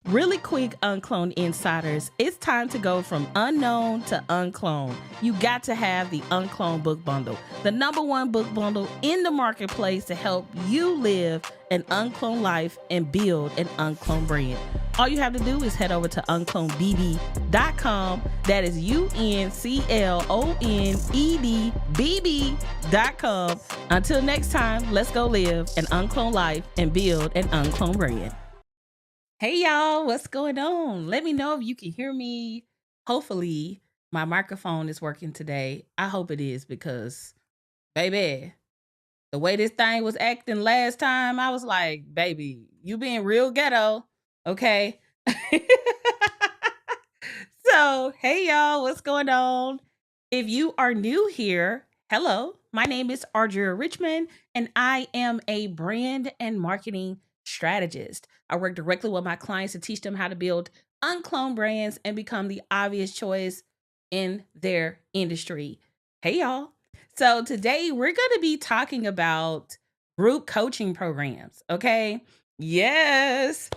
Really quick, UnCloned Insiders, it's time to go from unknown to uncloned. You got to have the UnCloned book bundle, the #1 book bundle in the marketplace to help you live an uncloned life and build an uncloned brand. All you have to do is head over to unclonedbb.com. That is unclonedbb.com. Until next time, let's go live an uncloned life and build an uncloned brand. Hey y'all, what's going on? Let me know if you can hear me. Hopefully my microphone is working today. I hope it is, because baby, the way this thing was acting last time, I was like, baby, you being real ghetto. Okay. So, hey y'all, what's going on? If you are new here, hello, my name is Audria Richmond, and I am a brand and marketing strategist. I work directly with my clients to teach them how to build uncloned brands and become the obvious choice in their industry. Hey y'all. So today we're going to be talking about group coaching programs. Okay. Yes.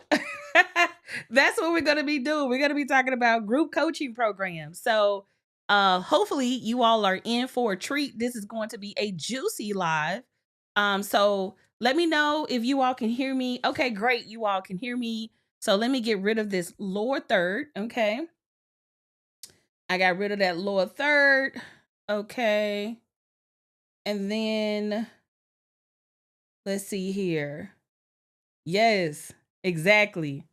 That's what we're going to be doing. We're going to be talking about group coaching programs. So hopefully you all are in for a treat. This is going to be a juicy live. So let me know if you all can hear me. Okay, great. You all can hear me. So let me get rid of this lower third. Okay. I got rid of that lower third. Okay. And then let's see here. Yes, exactly.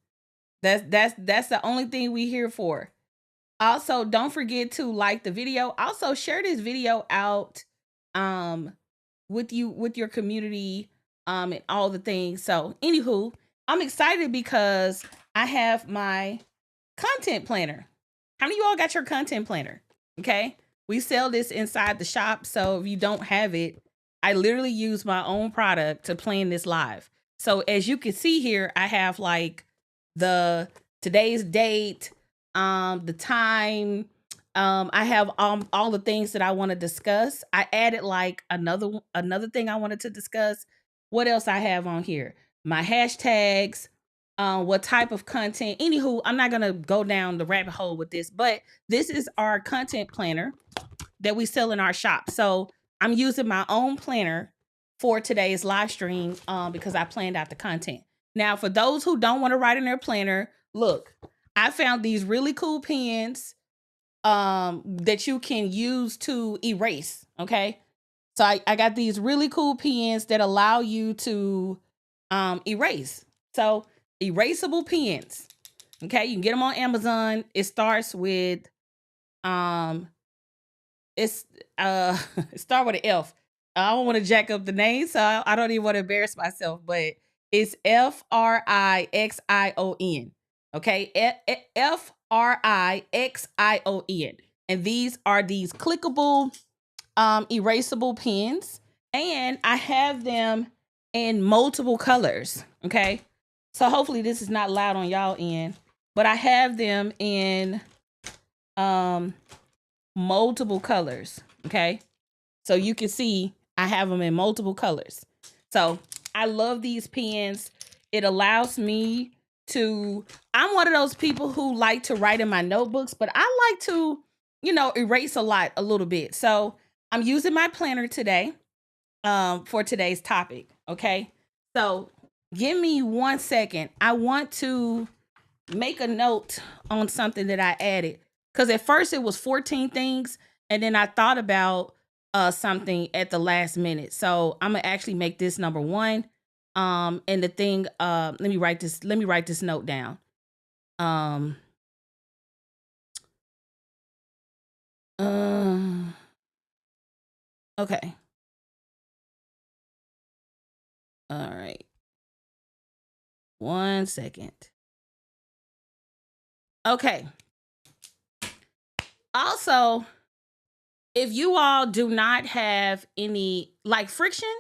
That's the only thing we here for. Also, don't forget to like the video. Also, share this video out with your community and all the things. So, anywho, I'm excited because I have my content planner. How many of you all got your content planner? Okay. We sell this inside the shop. So if you don't have it, I literally use my own product to plan this live. So as you can see here, I have like the today's date, the time. I have all the things that I want to discuss. I added like another thing I wanted to discuss. What else I have on here? My hashtags, what type of content. Anywho, I'm not gonna go down the rabbit hole with this, but this is our content planner that we sell in our shop. So I'm using my own planner for today's live stream because I planned out the content. Now, for those who don't want to write in their planner, look, I found these really cool pens that you can use to erase. Okay. So I got these really cool pens that allow you to erase. So erasable pens. Okay, you can get them on Amazon. It starts with it's it start with an F. I don't want to jack up the name, so I don't even want to embarrass myself, but it's Frixion. Okay, Rixon. And these are these clickable, erasable pens. And I have them in multiple colors. Okay. So hopefully this is not loud on y'all end, but I have them in multiple colors. Okay. So you can see I have them in multiple colors. So I love these pens. It allows me to, I'm one of those people who like to write in my notebooks, but I like to, erase a little bit. So I'm using my planner today for today's topic. Okay. So give me 1 second. I want to make a note on something that I added. Because at first it was 14 things. And then I thought about something at the last minute. So I'm gonna actually make this number 1. And the thing, let me write this note down. Okay. All right. 1 second. Okay. Also, if you all do not have any like friction,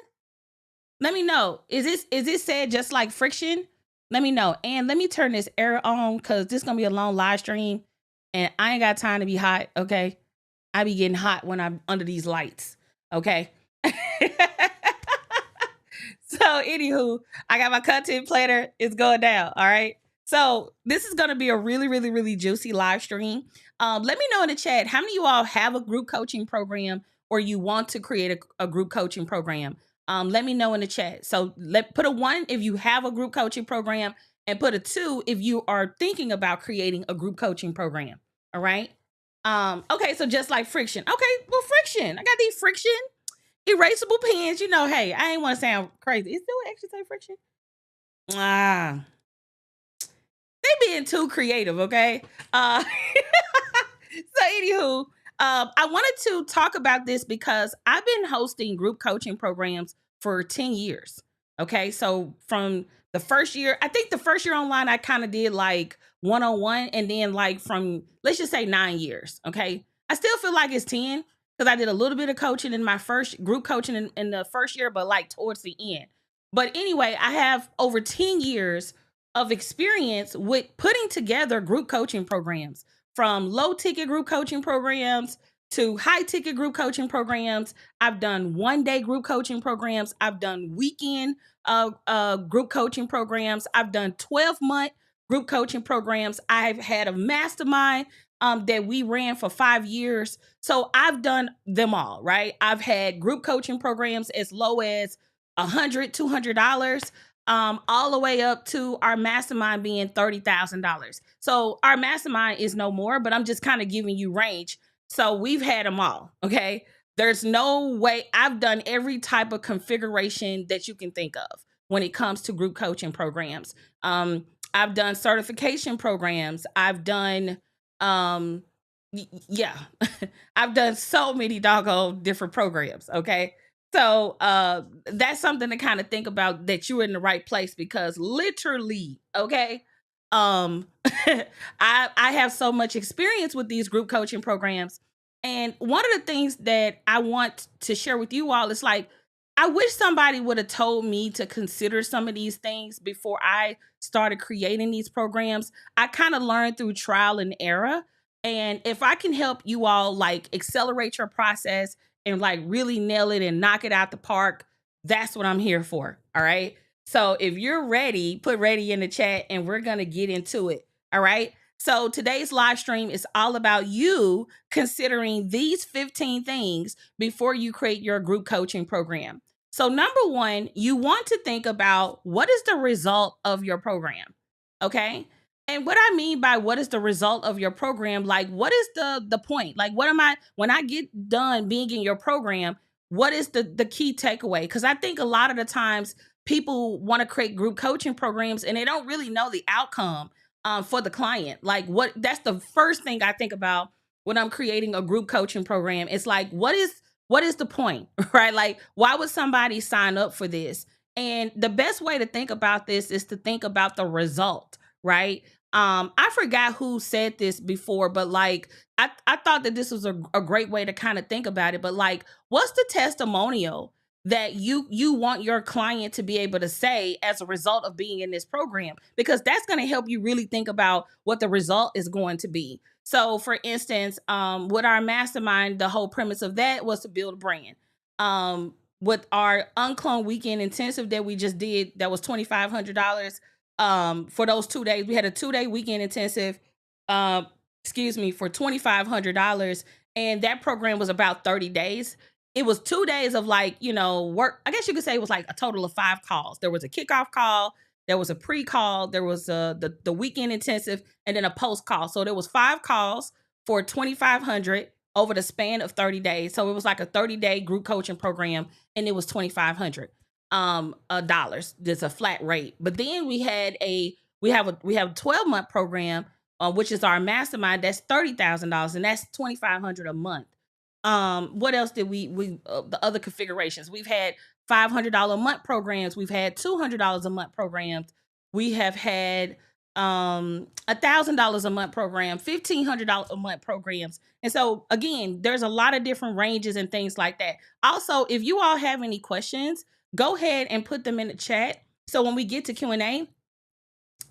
let me know. Is this said just like friction? Let me know. And let me turn this air on because this is gonna be a long live stream. And I ain't got time to be hot. Okay. I be getting hot when I'm under these lights. Okay. So anywho, I got my content planner. It's going down. All right. So this is going to be a really, really, really juicy live stream. Let me know in the chat how many of you all have a group coaching program or you want to create a group coaching program. Let me know in the chat. So put a 1 if you have a group coaching program and put a 2 if you are thinking about creating a group coaching program. All right. Okay. So just like friction. Okay. Well, friction. I got these friction erasable pens. Hey, I ain't want to sound crazy. Is there actually say friction? They being too creative, okay? So anywho, I wanted to talk about this because I've been hosting group coaching programs for 10 years. Okay. So from the first year, I think the first year online, I kind of did like one-on-one, and then like from, let's just say 9 years. Okay. I still feel like it's 10 because I did a little bit of coaching in my first group coaching in the first year, but like towards the end. But anyway, I have over 10 years of experience with putting together group coaching programs, from low ticket group coaching programs to high ticket group coaching programs. I've done 1-day group coaching programs. I've done weekend group coaching programs. I've done 12-month group coaching programs. I've had a mastermind that we ran for 5 years. So I've done them all, right? I've had group coaching programs as low as $100, $200, all the way up to our mastermind being $30,000. So our mastermind is no more, but I'm just kind of giving you range. So we've had them all. Okay. There's no way. I've done every type of configuration that you can think of when it comes to group coaching programs. I've done certification programs. I've done, yeah, I've done so many doggone different programs. Okay. So that's something to kind of think about, that you're in the right place, because literally, okay, I have so much experience with these group coaching programs. And one of the things that I want to share with you all is like, I wish somebody would have told me to consider some of these things before I started creating these programs. I kind of learned through trial and error. And if I can help you all like accelerate your process and like really nail it and knock it out the park, that's what I'm here for. All right. So if you're ready, put ready in the chat and we're going to get into it. All right. So today's live stream is all about you considering these 15 things before you create your group coaching program. So number 1, you want to think about what is the result of your program. Okay. And what I mean by what is the result of your program, like what is the point? Like what am I, when I get done being in your program, what is the key takeaway? Because I think a lot of the times people want to create group coaching programs and they don't really know the outcome for the client. Like that's the first thing I think about when I'm creating a group coaching program. It's like, what is the point, right? Like, why would somebody sign up for this? And the best way to think about this is to think about the result, right? I forgot who said this before, but like I thought that this was a great way to kind of think about it. But like, what's the testimonial that you want your client to be able to say as a result of being in this program? Because that's going to help you really think about what the result is going to be. So for instance, with our mastermind, the whole premise of that was to build a brand. With our UnCloned weekend intensive that we just did, that was $2,500. For those 2 days, we had a 2-day weekend intensive, um, excuse me, for $2,500. And that program was about 30 days. It was 2 days of like, work. I guess you could say it was like a total of 5 calls. There was a kickoff call, there was a pre-call, there was the weekend intensive, and then a post call. So there was 5 calls for 2,500 over the span of 30 days. So it was like a 30-day group coaching program, and it was 2,500 dollars. There's a flat rate. But then we have a 12-month program, which is our mastermind. That's $30,000, and that's 2,500 a month. What else did we the other configurations? We've had $500 a month programs. We've had $200 a month programs. We have had $1,000 a month program, $1,500 a month programs. And so again, there's a lot of different ranges and things like that. Also, if you all have any questions, go ahead and put them in the chat. So when we get to Q&A,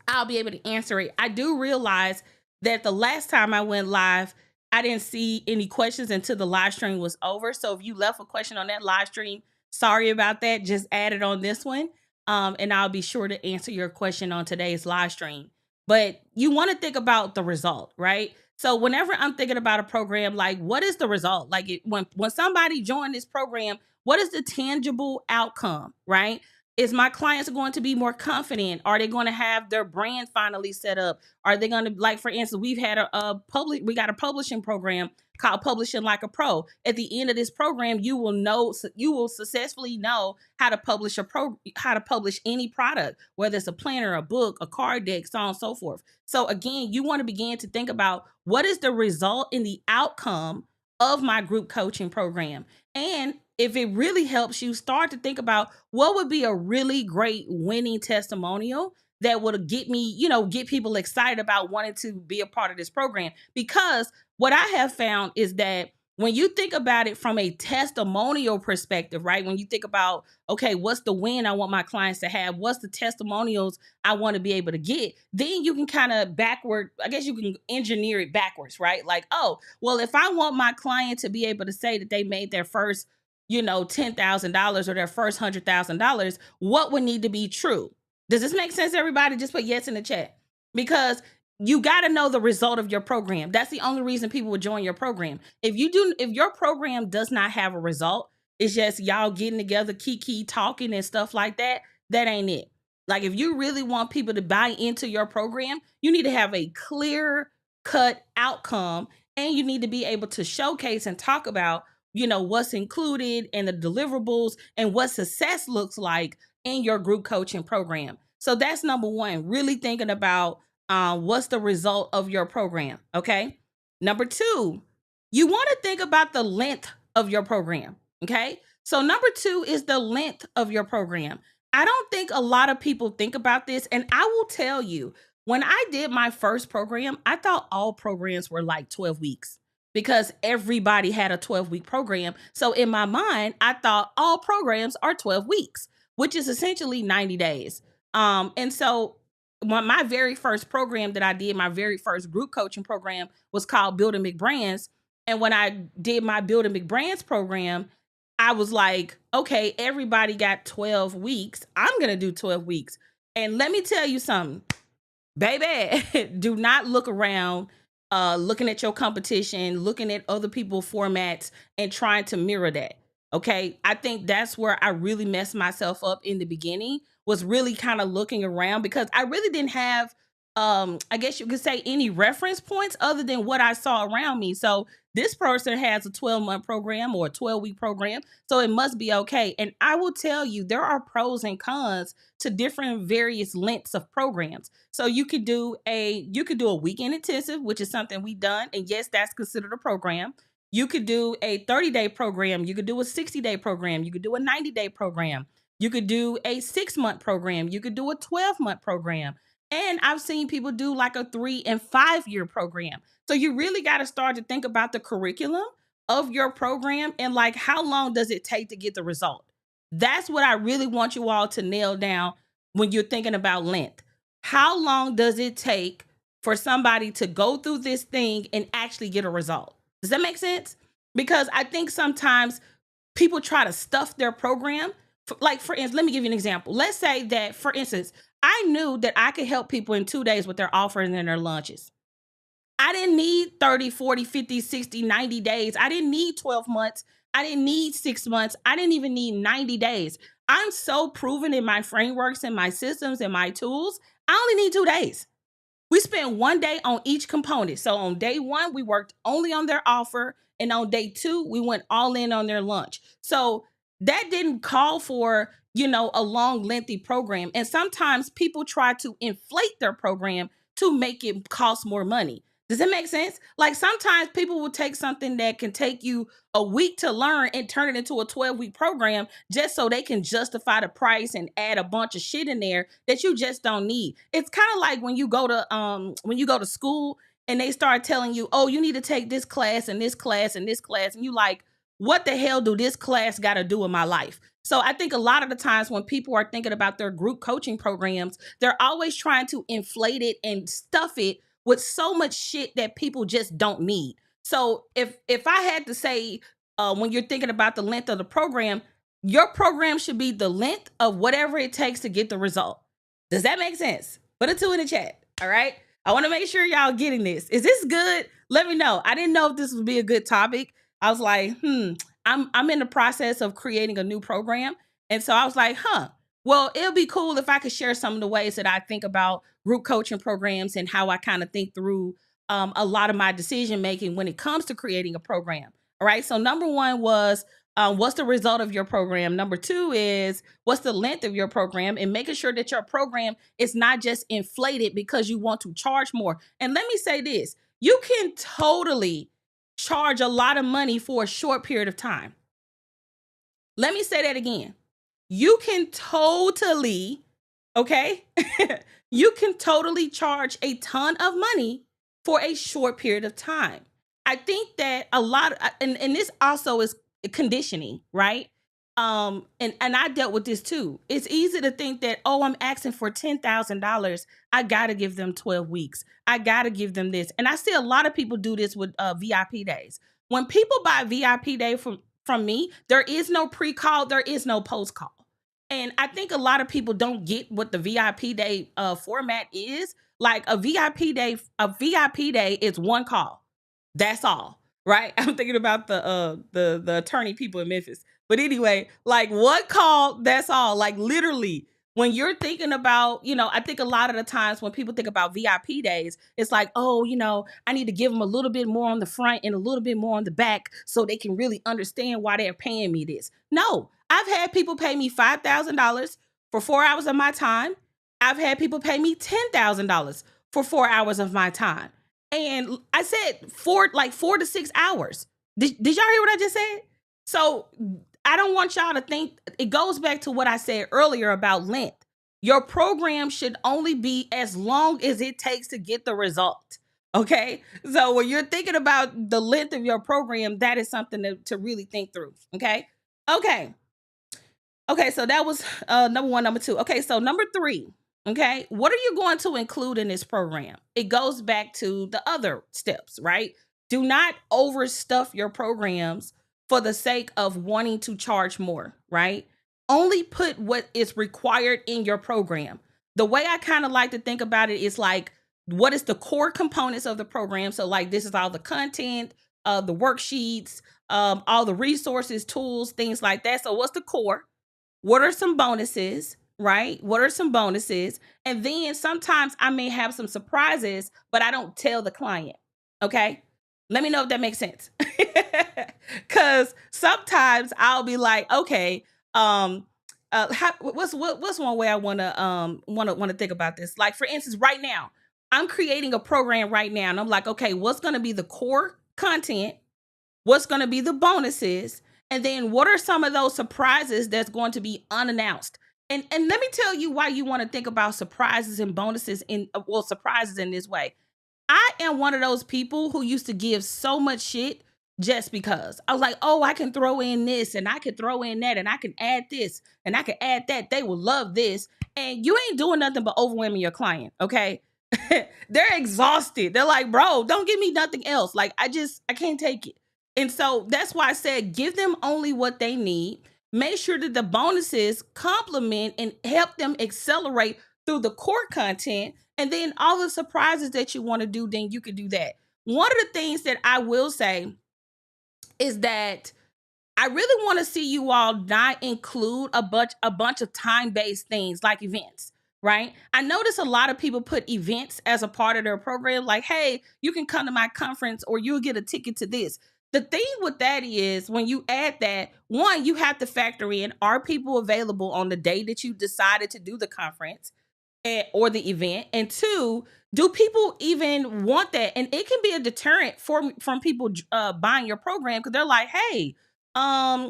I'll be able to answer it. I do realize that the last time I went live, I didn't see any questions until the live stream was over. So if you left a question on that live stream, sorry about that. Just add it on this one. And I'll be sure to answer your question on today's live stream. But you want to think about the result, right? So whenever I'm thinking about a program, like what is the result? Like when somebody joined this program, what is the tangible outcome, right? Is my clients going to be more confident? Are they going to have their brand finally set up? Are they going to, like, for instance, we got a publishing program called Publishing Like a Pro. At the end of this program, you will successfully know how to publish any product, whether it's a planner, a book, a card deck, so on and so forth. So again, you want to begin to think about what is the result in the outcome of my group coaching program. And if it really helps you, start to think about what would be a really great winning testimonial that would get people excited about wanting to be a part of this program. Because what I have found is that when you think about it from a testimonial perspective, right? When you think about, okay, what's the win I want my clients to have? What's the testimonials I want to be able to get? Then you can kind of you can engineer it backwards, right? Like, oh, well, if I want my client to be able to say that they made their first, $10,000 or their first $100,000, what would need to be true? Does this make sense, everybody? Just put yes in the chat. Because you got to know the result of your program. That's the only reason people would join your program. If your program does not have a result, it's just y'all getting together, kiki talking and stuff like that, that ain't it. Like, if you really want people to buy into your program, you need to have a clear cut outcome, and you need to be able to showcase and talk about, what's included and the deliverables and what success looks like in your group coaching program. So that's number one, really thinking about what's the result of your program, okay? Number two, you want to think about the length of your program, okay? So number two is the length of your program. I don't think a lot of people think about this, and I will tell you, when I did my first program, I thought all programs were like 12 weeks because everybody had a 12-week program. So in my mind, I thought all programs are 12 weeks, which is essentially 90 days. And so my very first program that I did, my very first group coaching program, was called Building Big Brands. And when I did my Building Big Brands program, I was like, okay, everybody got 12 weeks. I'm going to do 12 weeks. And let me tell you something, baby, do not look around, looking at your competition, looking at other people's formats and trying to mirror that. Okay. I think that's where I really messed myself up in the beginning, was really kind of looking around, because I really didn't have, I guess you could say, any reference points other than what I saw around me. So this person has a 12-month program or a 12-week program, so it must be okay. And I will tell you, there are pros and cons to different various lengths of programs. So you could do a weekend intensive, which is something we've done. And yes, that's considered a program. You could do a 30-day program. You could do a 60-day program. You could do a 90-day program. You could do a 6-month program. You could do a 12-month program. And I've seen people do like a 3 and 5 year program. So you really got to start to think about the curriculum of your program and like how long does it take to get the result. That's what I really want you all to nail down when you're thinking about length. How long does it take for somebody to go through this thing and actually get a result? Does that make sense? Because I think sometimes people try to stuff their program. Like, for instance, let me give you an example. Let's say that, for instance, I knew that I could help people in 2 days with their offers and their lunches. I didn't need 30, 40, 50, 60, 90 days. I didn't need 12 months. I didn't need 6 months. I didn't even need 90 days. I'm so proven in my frameworks and my systems and my tools. I only need 2 days. We spent 1 day on each component. So on day one, we worked only on their offer. And on day two, we went all in on their lunch. So that didn't call for, a long, lengthy program. And sometimes people try to inflate their program to make it cost more money. Does that make sense? Like sometimes people will take something that can take you a week to learn and turn it into a 12-week program just so they can justify the price and add a bunch of shit in there that you just don't need. It's kind of like when you go to school and they start telling you, "Oh, you need to take this class and this class and this class." And you like, "What the hell do this class got to do with my life?" So I think a lot of the times when people are thinking about their group coaching programs, they're always trying to inflate it and stuff it with so much shit that people just don't need. So if I had to say, when you're thinking about the length of the program, your program should be the length of whatever it takes to get the result. Does that make sense? Put a 2 in the chat. All right. I want to make sure y'all getting this. Is this good? Let me know. I didn't know if this would be a good topic. I was like, I'm in the process of creating a new program. And so I was like, well, it'll be cool if I could share some of the ways that I think about group coaching programs and how I kind of think through a lot of my decision making when it comes to creating a program. All right. So number one was, what's the result of your program? Number two is, what's the length of your program? And making sure that your program is not just inflated because you want to charge more. And let me say this, you can totally charge a lot of money for a short period of time. Let me say that again. You can totally, okay? You can totally charge a ton of money for a short period of time. I think that a lot, and this also is conditioning, right? And I dealt with this too. It's easy to think that, oh, I'm asking for $10,000. I got to give them 12 weeks. I got to give them this. And I see a lot of people do this with VIP days. When people buy VIP day from me, there is no pre-call, there is no post-call. And I think a lot of people don't get what the VIP day format is. Like a VIP day is one call. That's all, right? I'm thinking about the attorney people in Memphis. But anyway, like one call, that's all. Like literally, when you're thinking about, I think a lot of the times when people think about VIP days, it's like, oh, I need to give them a little bit more on the front and a little bit more on the back so they can really understand why they're paying me this. No, I've had people pay me $5,000 for 4 hours of my time. I've had people pay me $10,000 for 4 hours of my time. And I said 4 to 6 hours. Did y'all hear what I just said? So I don't want y'all to think, it goes back to what I said earlier about length. Your program should only be as long as it takes to get the result. Okay. So when you're thinking about the length of your program, that is something to really think through. Okay. Okay. Okay. So that was number one. Number two. Okay. So number three. Okay. What are you going to include in this program? It goes back to the other steps, right? Do not overstuff your programs for the sake of wanting to charge more, right? Only put what is required in your program. The way I kind of like to think about it is like, what is the core components of the program? So like, this is all the content, the worksheets, all the resources, tools, things like that. So what's the core? What are some bonuses, right? What are some bonuses? And then sometimes I may have some surprises, but I don't tell the client. Okay. Let me know if that makes sense. Cause sometimes I'll be like, okay, what's one way I wanna think about this? Like for instance, right now, I'm creating a program right now, and I'm like, okay, what's gonna be the core content? What's gonna be the bonuses? And then what are some of those surprises that's going to be unannounced? And let me tell you why you want to think about surprises and bonuses surprises in this way. I am one of those people who used to give so much shit just because. I was like, oh, I can throw in this and I can throw in that and I can add this and I can add that. They will love this. And you ain't doing nothing but overwhelming your client. Okay. They're exhausted. They're like, bro, don't give me nothing else. Like, I can't take it. And so that's why I said, give them only what they need. Make sure that the bonuses complement and help them accelerate through the core content. And then all the surprises that you want to do, then you can do that. One of the things that I will say is that I really want to see you all not include a bunch of time-based things like events, right? I notice a lot of people put events as a part of their program, like, hey, you can come to my conference or you'll get a ticket to this. The thing with that is when you add that, one, you have to factor in, are people available on the day that you decided to do the conference? Or the event, and two, do people even want that? And it can be a deterrent from people buying your program because they're like, hey, I'm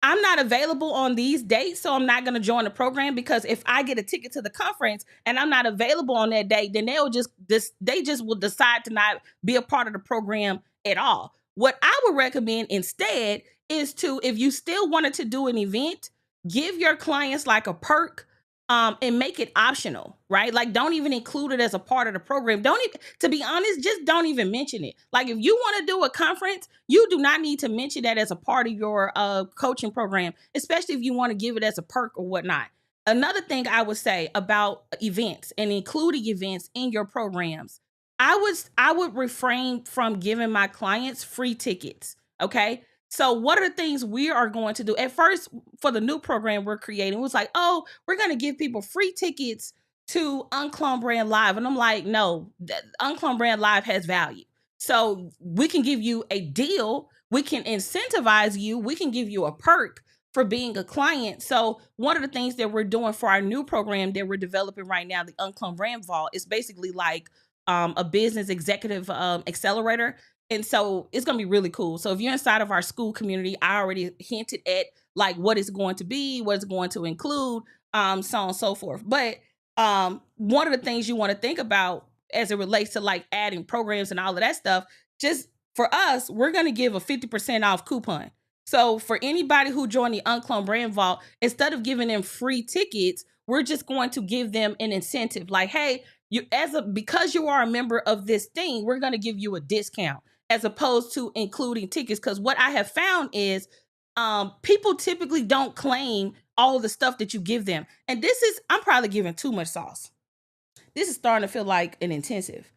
not available on these dates, so I'm not going to join the program, because if I get a ticket to the conference and I'm not available on that date, then they just will decide to not be a part of the program at all. What I would recommend instead is to, if you still wanted to do an event, give your clients like a perk, and make it optional, right? Like, don't even include it as a part of the program. Don't even, to be honest, just don't even mention it. Like, if you want to do a conference, you do not need to mention that as a part of your coaching program, especially if you want to give it as a perk or whatnot. Another thing I would say about events and including events in your programs, I would refrain from giving my clients free tickets. Okay. So what are the things we are going to do? At first, for the new program we're creating, it was like, oh, we're going to give people free tickets to UnCloned Brand Live. And I'm like, no, UnCloned Brand Live has value. So we can give you a deal. We can incentivize you. We can give you a perk for being a client. So one of the things that we're doing for our new program that we're developing right now, the UnCloned Brand Vault, is basically like a business executive accelerator. And so it's going to be really cool. So if you're inside of our school community, I already hinted at like what it's going to be, what it's going to include, so on and so forth. But one of the things you want to think about as it relates to like adding programs and all of that stuff, just for us, we're going to give a 50% off coupon. So for anybody who joined the UnCloned Brand Vault, instead of giving them free tickets, we're just going to give them an incentive. Like, hey, because you are a member of this thing, we're going to give you a discount, as opposed to including tickets. Because what I have found is people typically don't claim all the stuff that you give them. And I'm probably giving too much sauce. This is starting to feel like an intensive.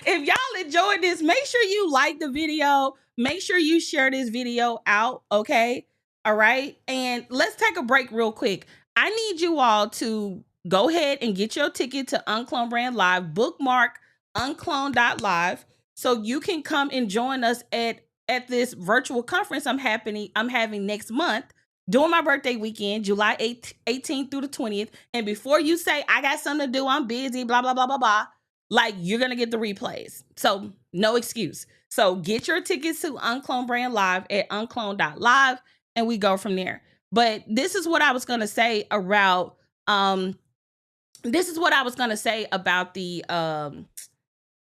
If y'all enjoyed this, make sure you like the video. Make sure you share this video out, okay? All right? And let's take a break real quick. I need you all to go ahead and get your ticket to UnCloned Brand Live. Bookmark uncloned.live so you can come and join us at this virtual conference I'm having next month during my birthday weekend, July 18th through the 20th. And before you say, I got something to do, I'm busy, blah, blah, blah, blah, blah, like, you're going to get the replays. So no excuse. So get your tickets to UnCloned Brand Live at uncloned.live and we go from there. But this is what I was going to say about the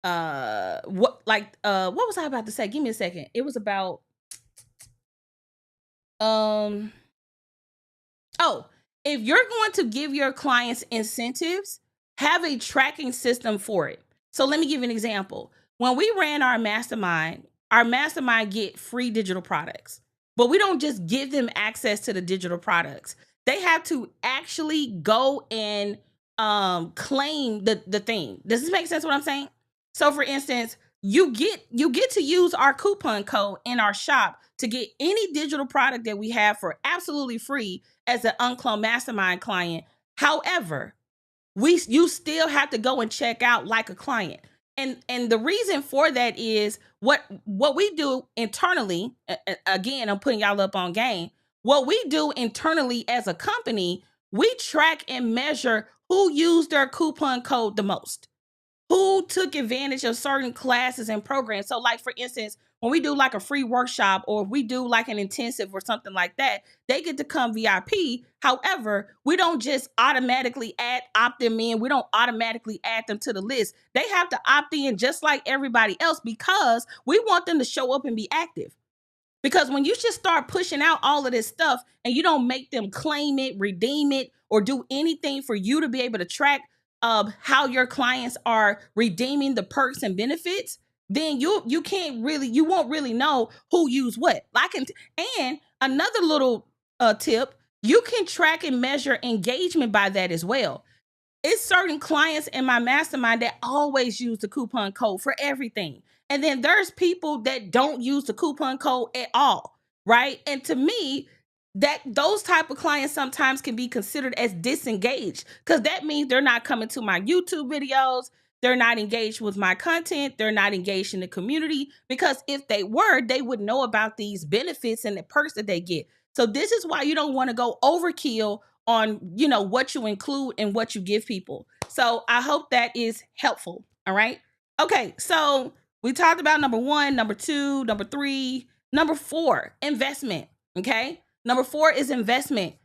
what was I about to say? Give me a second. It was about if you're going to give your clients incentives, have a tracking system for it. So let me give you an example. When we ran our mastermind get free digital products, but we don't just give them access to the digital products. They have to actually go and claim the thing. Does this make sense what I'm saying? So for instance, you get to use our coupon code in our shop to get any digital product that we have for absolutely free as an UnCloned Mastermind client. However, you still have to go and check out like a client. And the reason for that is what we do internally. Again, I'm putting y'all up on game. What we do internally as a company, we track and measure who used their coupon code the most, who took advantage of certain classes and programs. So like, for instance, when we do like a free workshop or if we do like an intensive or something like that, they get to come VIP. However, we don't just automatically opt them in. We don't automatically add them to the list. They have to opt in just like everybody else because we want them to show up and be active. Because when you just start pushing out all of this stuff and you don't make them claim it, redeem it, or do anything for you to be able to track how your clients are redeeming the perks and benefits, then you can't really, you won't really know who used what. And another little tip, you can track and measure engagement by that as well. It's certain clients in my mastermind that always use the coupon code for everything. And then there's people that don't use the coupon code at all, right? And to me, that those type of clients sometimes can be considered as disengaged because that means they're not coming to my YouTube videos. They're not engaged with my content. They're not engaged in the community because if they were, they would know about these benefits and the perks that they get. So this is why you don't want to go overkill on, what you include and what you give people. So I hope that is helpful. All right. Okay. So we talked about number 1, number 2, number 3, number 4, investment. Okay. Number 4 is investment.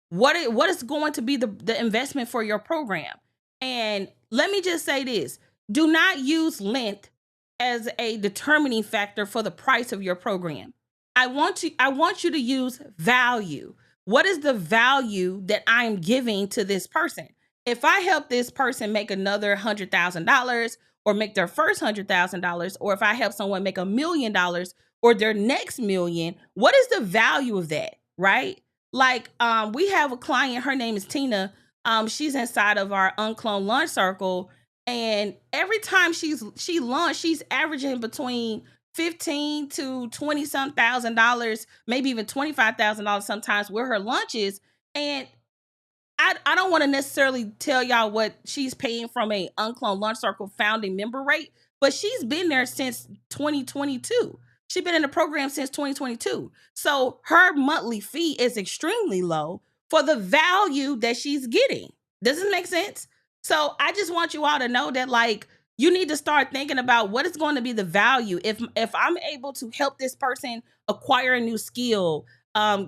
What is going to be the investment for your program? And let me just say this. Do not use length as a determining factor for the price of your program. I want you to use value. What is the value that I'm giving to this person? If I help this person make another $100,000 or make their first $100,000, or if I help someone make $1 million or their next million, what is the value of that, right? Like we have a client, her name is Tina. She's inside of our UnCloned Launch Circle. And every time she launched, she's averaging between 15 to 20 some $1,000, maybe even $25,000 sometimes with her launches. And I don't want to necessarily tell y'all what she's paying from a UnCloned Launch Circle founding member rate, but she's been there since 2022. She's been in the program since 2022. So her monthly fee is extremely low for the value that she's getting. Does it make sense? So I just want you all to know that, like, you need to start thinking about what is going to be the value. If I'm able to help this person acquire a new skill,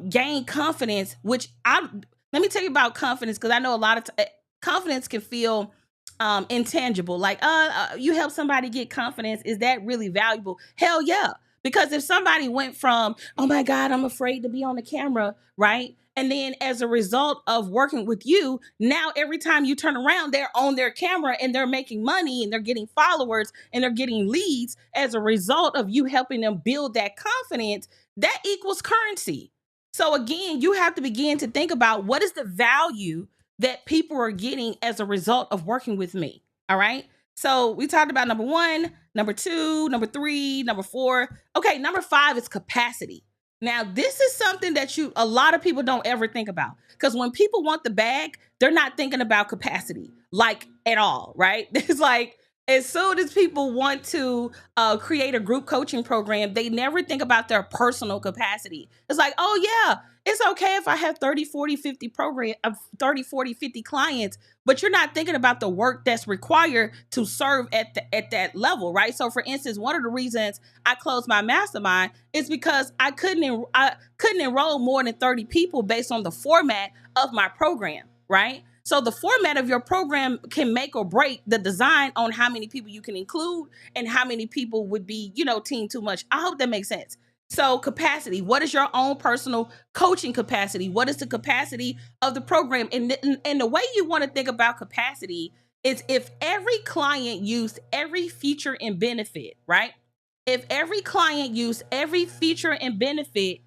gain confidence, let me tell you about confidence, because I know a lot of confidence can feel intangible. Like, you help somebody get confidence. Is that really valuable? Hell yeah. Because if somebody went from, oh my God, I'm afraid to be on the camera, right? And then as a result of working with you, now every time you turn around, they're on their camera and they're making money and they're getting followers and they're getting leads as a result of you helping them build that confidence. That equals currency. So again, you have to begin to think about what is the value that people are getting as a result of working with me. All right. So we talked about number 1, number 2, number 3, number 4. Okay, number 5 is capacity. Now, this is something that a lot of people don't ever think about, because when people want the bag, they're not thinking about capacity, like, at all, right? It's like, as soon as people want to create a group coaching program, they never think about their personal capacity. It's like, oh yeah, it's okay if I have 30, 40, 50 30, 40, 50 clients, but you're not thinking about the work that's required to serve at that level, right? So for instance, one of the reasons I closed my mastermind is because I couldn't enroll more than 30 people based on the format of my program, right? So the format of your program can make or break the design on how many people you can include and how many people would be, team too much. I hope that makes sense. So capacity, what is your own personal coaching capacity? What is the capacity of the program? And the way you want to think about capacity is if every client used every feature and benefit, right? If every client used every feature and benefit,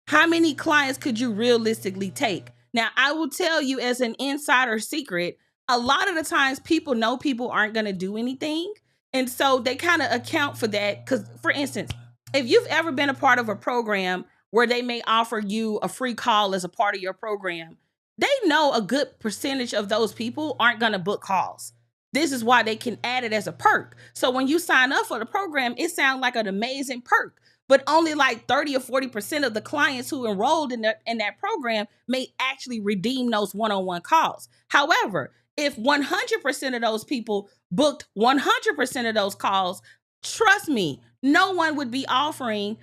how many clients could you realistically take? Now, I will tell you as an insider secret, a lot of the times people know people aren't going to do anything. And so they kind of account for that. Because, for instance, if you've ever been a part of a program where they may offer you a free call as a part of your program, they know a good percentage of those people aren't going to book calls. This is why they can add it as a perk. So when you sign up for the program, it sounds like an amazing perk. But only like 30 or 40% of the clients who enrolled in that program may actually redeem those one-on-one calls. However, if 100% of those people booked 100% of those calls, trust me, no one would be offering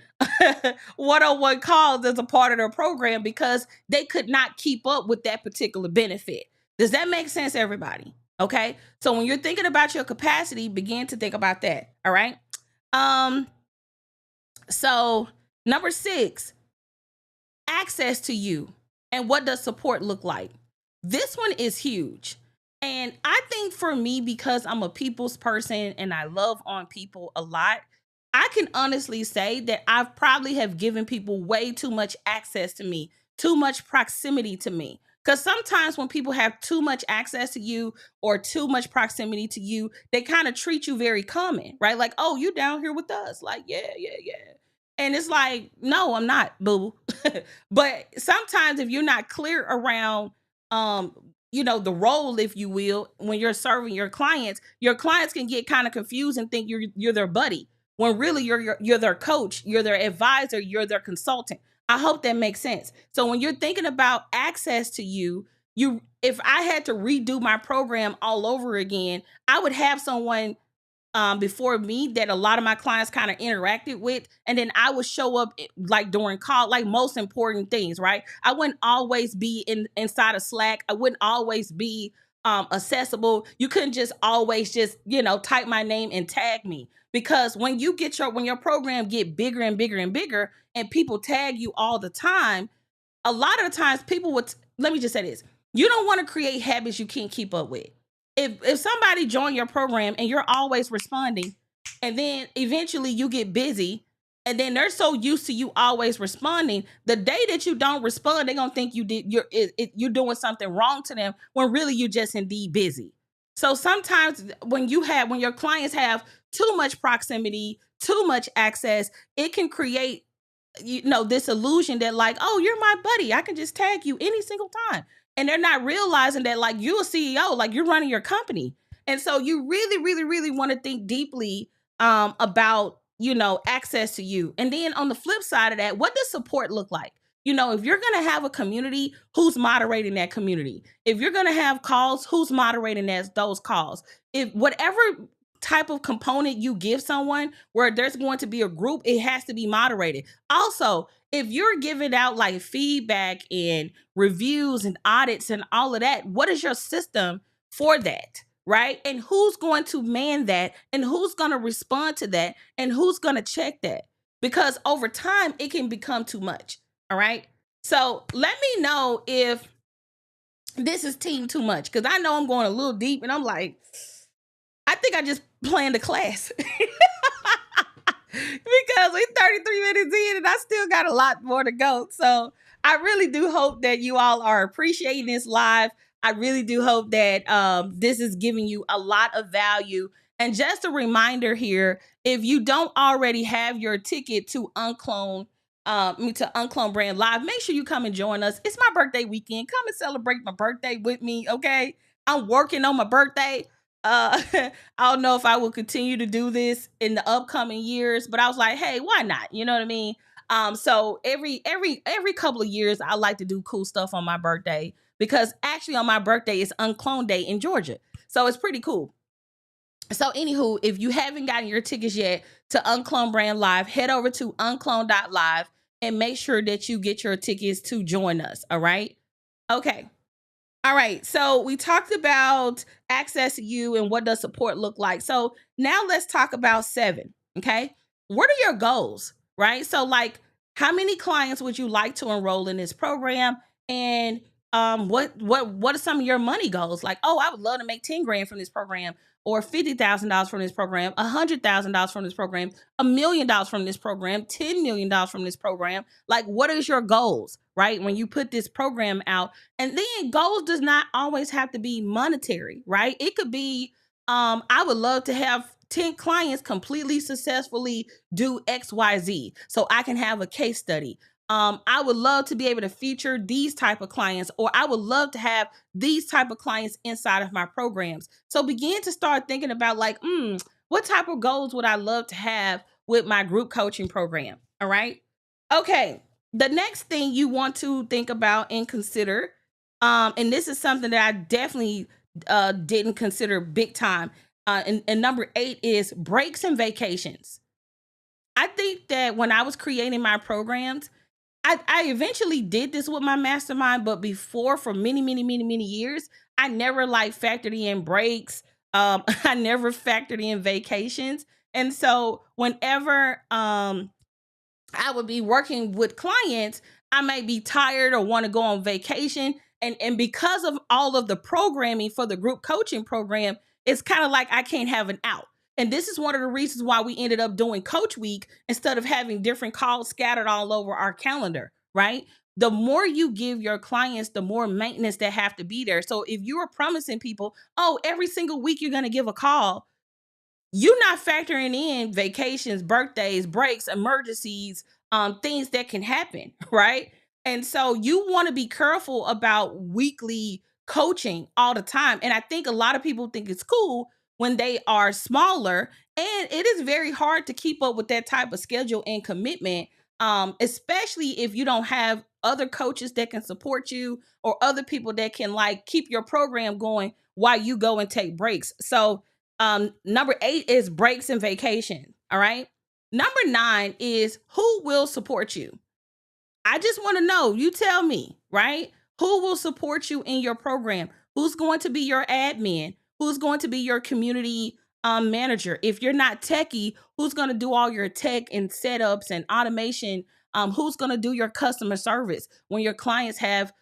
one-on-one calls as a part of their program because they could not keep up with that particular benefit. Does that make sense, everybody? Okay. So when you're thinking about your capacity, begin to think about that. All right. Um, so number 6, access to you. And what does support look like? This one is huge. And I think for me, because I'm a people's person and I love on people a lot, I can honestly say that I've probably have given people way too much access to me, too much proximity to me. Because sometimes when people have too much access to you or too much proximity to you, they kind of treat you very common, right? Like, oh, you down here with us. Like, yeah, yeah, yeah. And it's like, no, I'm not, boo. But sometimes if you're not clear around um the role, if you will, when you're serving your clients can get kind of confused and think you're their buddy when really you're their coach, you're their advisor, you're their consultant. I hope that makes sense. So when you're thinking about access to you, if I had to redo my program all over again, I would have someone before me that a lot of my clients kind of interacted with, and then I would show up like during call, like most important things, right? I wouldn't always be inside of Slack. I wouldn't always be accessible. You couldn't just always just type my name and tag me, because when your program get bigger and bigger and bigger and people tag you all the time, a lot of the times people would, let me just say this, you don't want to create habits you can't keep up with. If somebody join your program and you're always responding, and then eventually you get busy, and then they're so used to you always responding, the day that you don't respond, they're gonna think you're doing something wrong to them, when really you're just indeed busy. So sometimes when your clients have too much proximity, too much access, it can create this illusion that, like, oh, you're my buddy, I can just tag you any single time. And they're not realizing that, like, you're a CEO, like, you're running your company. And so you really, really, really want to think deeply about access to you. And then on the flip side of that, what does support look like? If you're going to have a community, who's moderating that community? If you're going to have calls, who's moderating those calls? If whatever type of component you give someone where there's going to be a group, it has to be moderated. Also, if you're giving out like feedback and reviews and audits and all of that, what is your system for that? Right? And who's going to man that, and who's going to respond to that, and who's going to check that? Because over time it can become too much. All right. So let me know if this is team too much, because I know I'm going a little deep and I'm like, I think I just planned a class. Because we're 33 minutes in and I still got a lot more to go. So I really do hope that you all are appreciating this live. I really do hope that this is giving you a lot of value. And just a reminder here, if you don't already have your ticket to UnCloned Brand Live, make sure you come and join us. It's my birthday weekend. Come and celebrate my birthday with me, okay? I'm working on my birthday. I don't know if I will continue to do this in the upcoming years, but I was like, hey, why not? You know what I mean? So every couple of years, I like to do cool stuff on my birthday, because actually on my birthday is UnCloned Day in Georgia. So it's pretty cool. So anywho, if you haven't gotten your tickets yet to UnCloned Brand Live, head over to uncloned.live and make sure that you get your tickets to join us. All right. Okay. All right. So we talked about access to you and what does support look like. So now let's talk about 7. Okay. What are your goals? Right. So like, how many clients would you like to enroll in this program? And what are some of your money goals? Like, oh, I would love to make 10 grand from this program, or $50,000 from this program, $100,000 from this program, $1 million from this program, $10 million from this program. Like, what is your goals, right? When you put this program out, and then goals does not always have to be monetary, right? It could be, I would love to have 10 clients completely successfully do XYZ, so I can have a case study. I would love to be able to feature these type of clients, or I would love to have these type of clients inside of my programs. So begin to start thinking about like, what type of goals would I love to have with my group coaching program? All right. Okay. The next thing you want to think about and consider, and this is something that I definitely didn't consider big time. And number 8 is breaks and vacations. I think that when I was creating my programs, I eventually did this with my mastermind, but before, for many, many, many, many years, I never like factored in breaks. I never factored in vacations. And so whenever I would be working with clients, I might be tired or want to go on vacation. And because of all of the programming for the group coaching program, it's kind of like I can't have an out. And this is one of the reasons why we ended up doing Coach Week instead of having different calls scattered all over our calendar, right? The more you give your clients, the more maintenance that have to be there. So if you are promising people, oh, every single week you're going to give a call, you're not factoring in vacations, birthdays, breaks, emergencies, things that can happen, right? And so you want to be careful about weekly coaching all the time. And I think a lot of people think it's cool when they are smaller, and it is very hard to keep up with that type of schedule and commitment, especially if you don't have other coaches that can support you or other people that can like keep your program going while you go and take breaks. So number 8 is breaks and vacation. All right. Number 9 is who will support you. I just want to know, you tell me, right? Who will support you in your program? Who's going to be your admin? Who's going to be your community manager? If you're not techie, who's going to do all your tech and setups and automation? Who's going to do your customer service when your clients have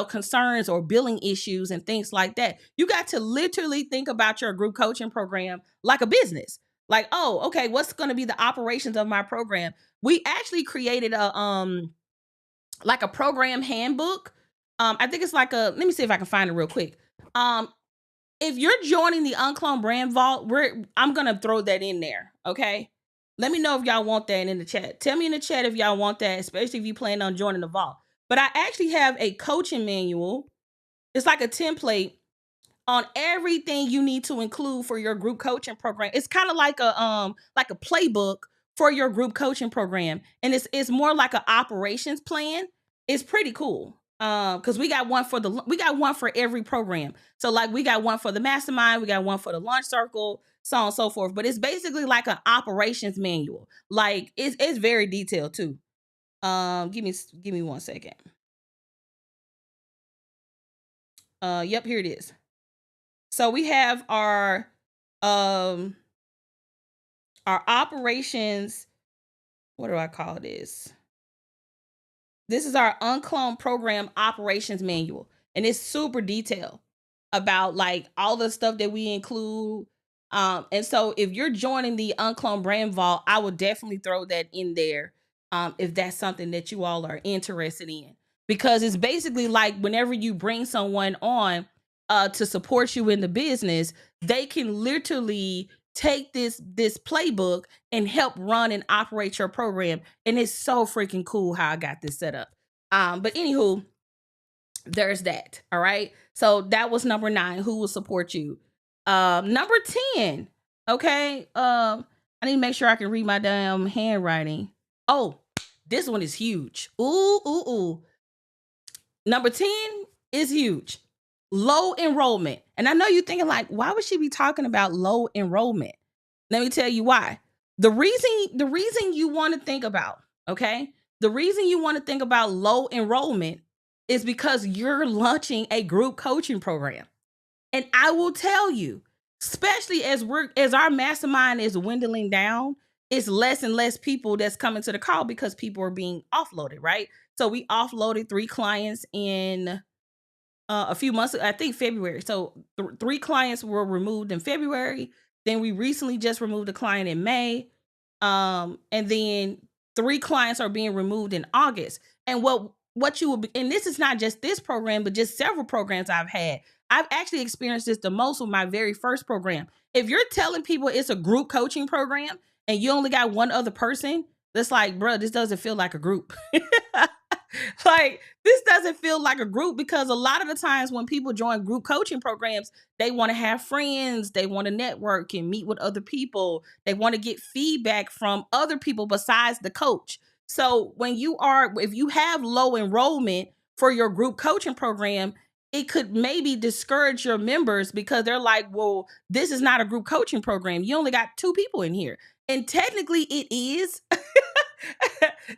concerns or billing issues and things like that? You got to literally think about your group coaching program like a business. Like, oh, okay, what's going to be the operations of my program? We actually created a program handbook. I think it's like let me see if I can find it real quick. If you're joining the UnCloned Brand Vault, I'm gonna throw that in there. Okay. Let me know if y'all want that in the chat. Tell me in the chat if y'all want that, especially if you plan on joining the vault. But I actually have a coaching manual. It's like a template on everything you need to include for your group coaching program. It's kind of like a playbook for your group coaching program, and it's more like an operations plan. It's pretty cool because we got one for every program. So like we got one for the mastermind, we got one for the launch circle, so on and so forth. But it's basically like an operations manual. Like it's very detailed too. Give me 1 second. Yep, here it is. So we have um our operations. What do I call this? This is our UnCloned program operations manual, and it's super detailed about like all the stuff that we include. And so if you're joining the UnCloned Brand Vault, I would definitely throw that in there if that's something that you all are interested in, because it's basically like whenever you bring someone on to support you in the business, they can literally take this playbook and help run and operate your program. And it's so freaking cool how I got this set up. But anywho, there's that. All right. So that was number 9. Who will support you? Number 10. Okay. I need to make sure I can read my damn handwriting. Oh, this one is huge. Ooh. Number 10 is huge. Low enrollment. And I know you're thinking like, why would she be talking about low enrollment? Let me tell you why. The reason you want to think about, okay? The reason you want to think about low enrollment is because you're launching a group coaching program. And I will tell you, especially as our mastermind is dwindling down, it's less and less people that's coming to the call because people are being offloaded, right? So we offloaded 3 clients in a few months, I think February. So 3 clients were removed in February. Then we recently just removed a client in May. And then 3 clients are being removed in August. And what you will be, and this is not just this program, but just several programs I've had. I've actually experienced this the most with my very first program. If you're telling people it's a group coaching program and you only got one other person, that's like, bro, this doesn't feel like a group. Like, this doesn't feel like a group, because a lot of the times when people join group coaching programs, they want to have friends, they want to network and meet with other people, they want to get feedback from other people besides the coach. So if you have low enrollment for your group coaching program, it could maybe discourage your members because they're like, well, this is not a group coaching program. You only got 2 people in here. And technically it is.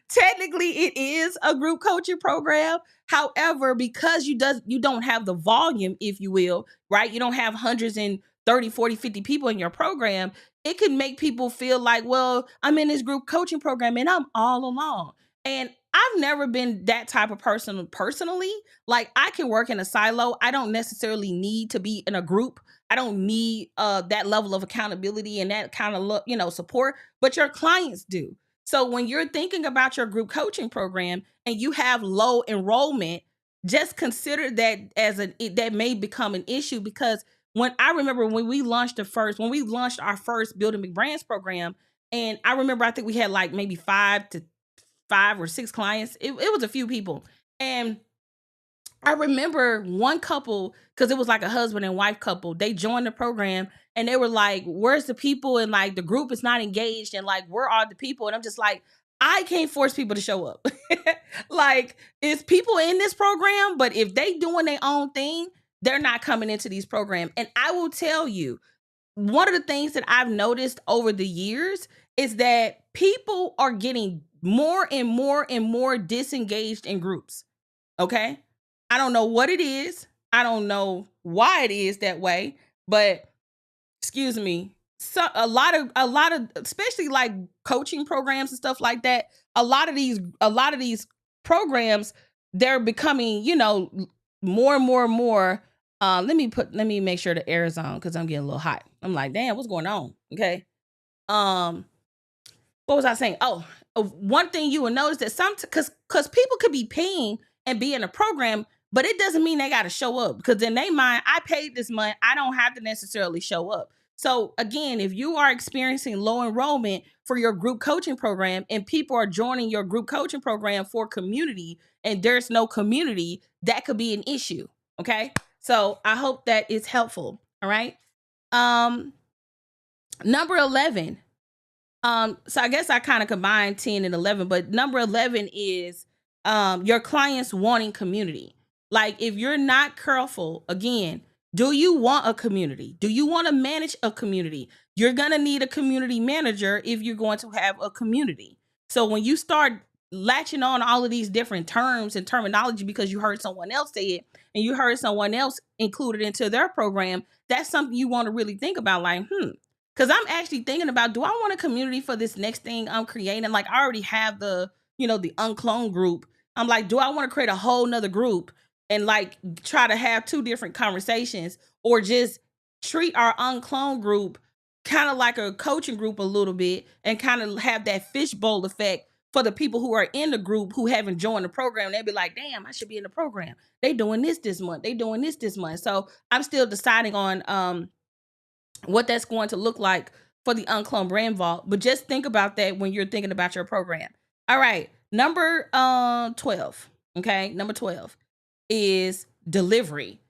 Technically it is a group coaching program. However, because you don't have the volume, if you will, right? You don't have hundreds and 30, 40, 50 people in your program. It can make people feel like, well, I'm in this group coaching program and I'm all alone. And I've never been that type of person personally. Like, I can work in a silo. I don't necessarily need to be in a group. I don't need that level of accountability and that kind of support, but your clients do. So when you're thinking about your group coaching program and you have low enrollment, just consider that that may become an issue, because when I remember when we launched our first Building Big Brands program, and I remember I think we had like maybe 5 or 6 clients. It was a few people. And I remember one couple, because it was like a husband and wife couple, they joined the program and they were like, where's the people? And like the group is not engaged, and like, where are the people? And I'm just like, I can't force people to show up. Like, it's people in this program, but if they doing their own thing, they're not coming into these programs. And I will tell you, one of the things that I've noticed over the years is that people are getting more and more and more disengaged in groups. Okay. I don't know what it is. I don't know why it is that way, but excuse me. So a lot of, especially like coaching programs and stuff like that. A lot of these programs, they're becoming, more and more and more. Let me make sure the air is on, because I'm getting a little hot. I'm like, damn, what's going on? Okay. Um, what was I saying? Oh, one thing you will notice that because people could be paying and be in a program, but it doesn't mean they got to show up, because in their mind, I paid this money, I don't have to necessarily show up. So again, if you are experiencing low enrollment for your group coaching program and people are joining your group coaching program for community and there's no community, that could be an issue. Okay. So I hope that is helpful. All right. Number 11. So I guess I kind of combined 10 and 11, but number 11 is your clients wanting community. Like, if you're not careful, again, do you want a community? Do you want to manage a community? You're going to need a community manager if you're going to have a community. So when you start latching on all of these different terms and terminology because you heard someone else say it and you heard someone else include it into their program, that's something you want to really think about. Like, because I'm actually thinking about, do I want a community for this next thing I'm creating? Like, I already have the UnCloned group. I'm like, do I want to create a whole nother group and like try to have 2 different conversations, or just treat our UnCloned group kind of like a coaching group a little bit and kind of have that fishbowl effect for the people who are in the group who haven't joined the program? They'll be like, damn, I should be in the program. They doing this month. They doing this month. So I'm still deciding on what that's going to look like for the UnCloned Brand Vault. But just think about that when you're thinking about your program. All right. Number 12. Okay. Number 12 is delivery.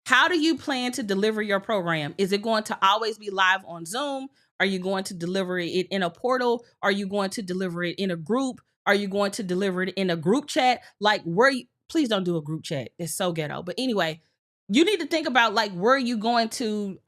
How do you plan to deliver your program? Is it going to always be live on Zoom? Are you going to deliver it in a portal? Are you going to deliver it in a group? Are you going to deliver it in a group chat? Like, please don't do a group chat. It's so ghetto. But anyway, you need to think about, like, where are you going to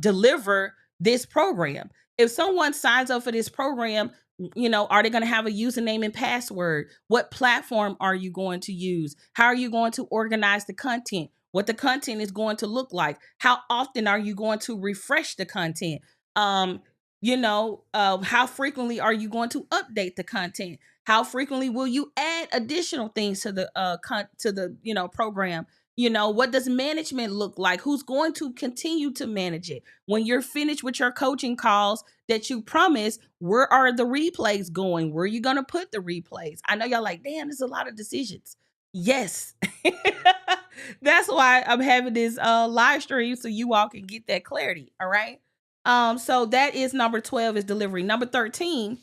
deliver this program? If someone signs up for this program, are they going to have a username and password? What platform are you going to use? How are you going to organize the content? What the content is going to look like? How often are you going to refresh the content? How frequently are you going to update the content? How frequently will you add additional things to the program? What does management look like? Who's going to continue to manage it? When you're finished with your coaching calls that you promised, where are the replays going? Where are you going to put the replays? I know y'all like, damn, there's a lot of decisions. Yes. That's why I'm having this live stream, so you all can get that clarity. All right. So that is number 12 is delivery. Number 13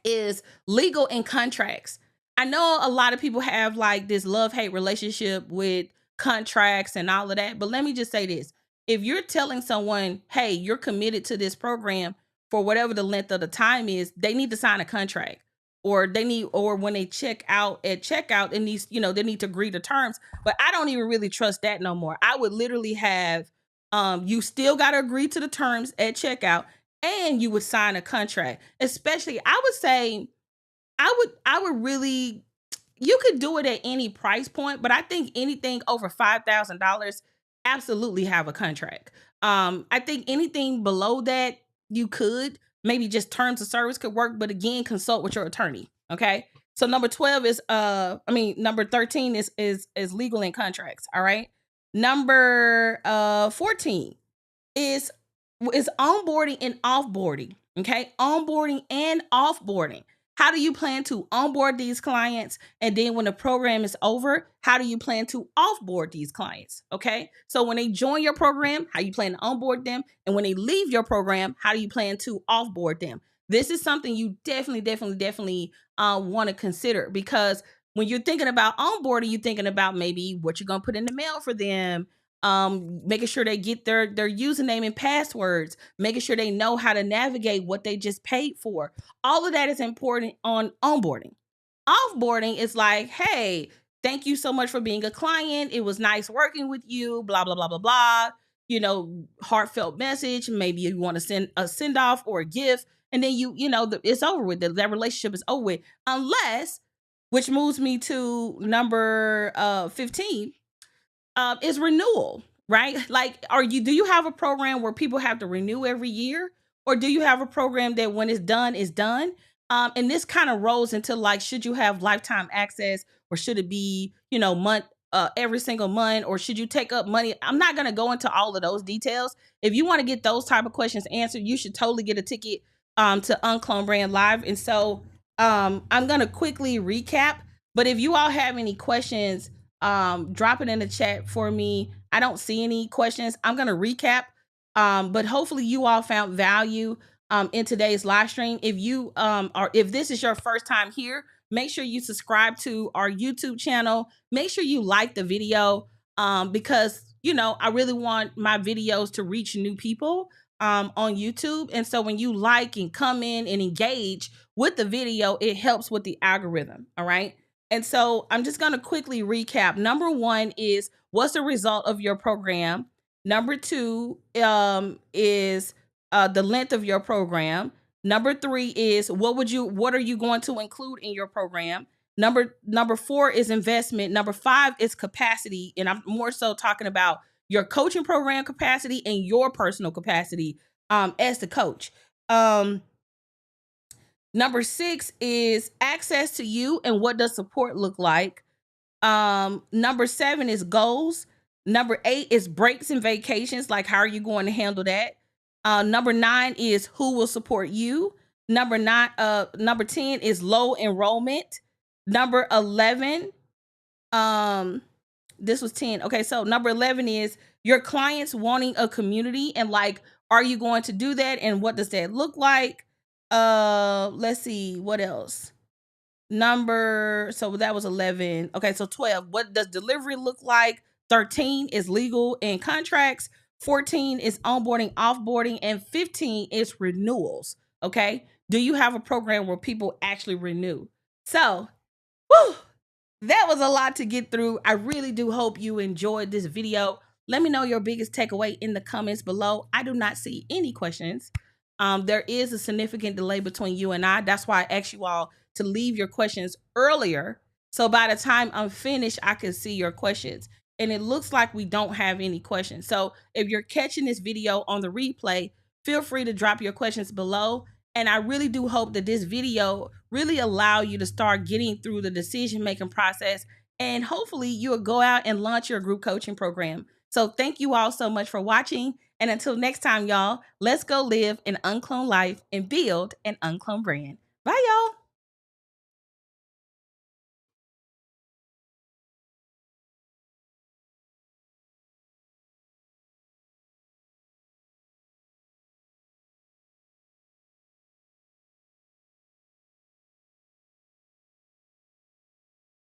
is legal and contracts. I know a lot of people have like this love-hate relationship with contracts and all of that, but let me just say this. If you're telling someone, hey, you're committed to this program for whatever the length of the time is, they need to sign a contract. or they need, or when they check out at checkout, it needs, they need to agree to terms. But I don't even really trust that no more. I would literally have, you still got to agree to the terms at checkout, and you would sign a contract. Especially, I would say, I would really, you could do it at any price point, but I think anything over $5,000, absolutely have a contract. I think anything below that, you could maybe just terms of service could work, but again, consult with your attorney. Okay. So number 12 is number 13 is legal and contracts. All right. Number 14 is onboarding and offboarding. Okay, onboarding and offboarding. How do you plan to onboard these clients? And then when the program is over, how do you plan to offboard these clients? Okay, so when they join your program, how you plan to onboard them? And when they leave your program, how do you plan to offboard them? This is something you definitely want to consider, because when you're thinking about onboarding, you're thinking about maybe what you're going to put in the mail for them, making sure they get their username and passwords, making sure they know how to navigate what they just paid for. All of that is important on onboarding. Offboarding is like, hey, thank you so much for being a client. It was nice working with you, blah, blah, blah, blah, blah. Heartfelt message. Maybe you want to send a send off or a gift. And then it's over with. That relationship is over with. Unless, which moves me to number 15, is renewal, right? Like, do you have a program where people have to renew every year? Or do you have a program that when it's done, is done? And this kind of rolls into like, should you have lifetime access, or should it be, every single month, or should you take up money? I'm not going to go into all of those details. If you want to get those type of questions answered, you should totally get a ticket to UnCloned Brand Live. And so I'm going to quickly recap, but if you all have any questions, drop it in the chat for me. I don't see any questions. I'm going to recap. But hopefully you all found value in today's live stream. If you if this is your first time here, make sure you subscribe to our YouTube channel. Make sure you like the video, because I really want my videos to reach new people on YouTube. And so when you like and come in and engage with the video, it helps with the algorithm. All right. And so I'm just going to quickly recap. Number 1 is, what's the result of your program? Number 2 is the length of your program. Number 3 is, what are you going to include in your program? Number 4 is investment. Number 5 is capacity. And I'm more so talking about your coaching program capacity and your personal capacity as the coach. Number 6 is access to you and what does support look like. Number 7 is goals. Number 8 is breaks and vacations. Like, how are you going to handle that? Number 9 is who will support you. Number 10 is low enrollment. Number 11, this was 10. Okay, so number 11 is your clients wanting a community, and like, are you going to do that? And what does that look like? Let's see, what else? So that was 11. Okay, so 12, what does delivery look like? 13 is legal and contracts. 14 is onboarding, offboarding, and 15 is renewals. Okay, do you have a program where people actually renew? So, that was a lot to get through. I really do hope you enjoyed this video. Let me know your biggest takeaway in the comments below. I do not see any questions. There is a significant delay between you and I. That's why I asked you all to leave your questions earlier, so by the time I'm finished, I can see your questions. And it looks like we don't have any questions. So if you're catching this video on the replay, feel free to drop your questions below. And I really do hope that this video really allow you to start getting through the decision-making process. And hopefully you will go out and launch your group coaching program. So thank you all so much for watching. And until next time, y'all, let's go live an uncloned life and build an uncloned brand. Bye, y'all.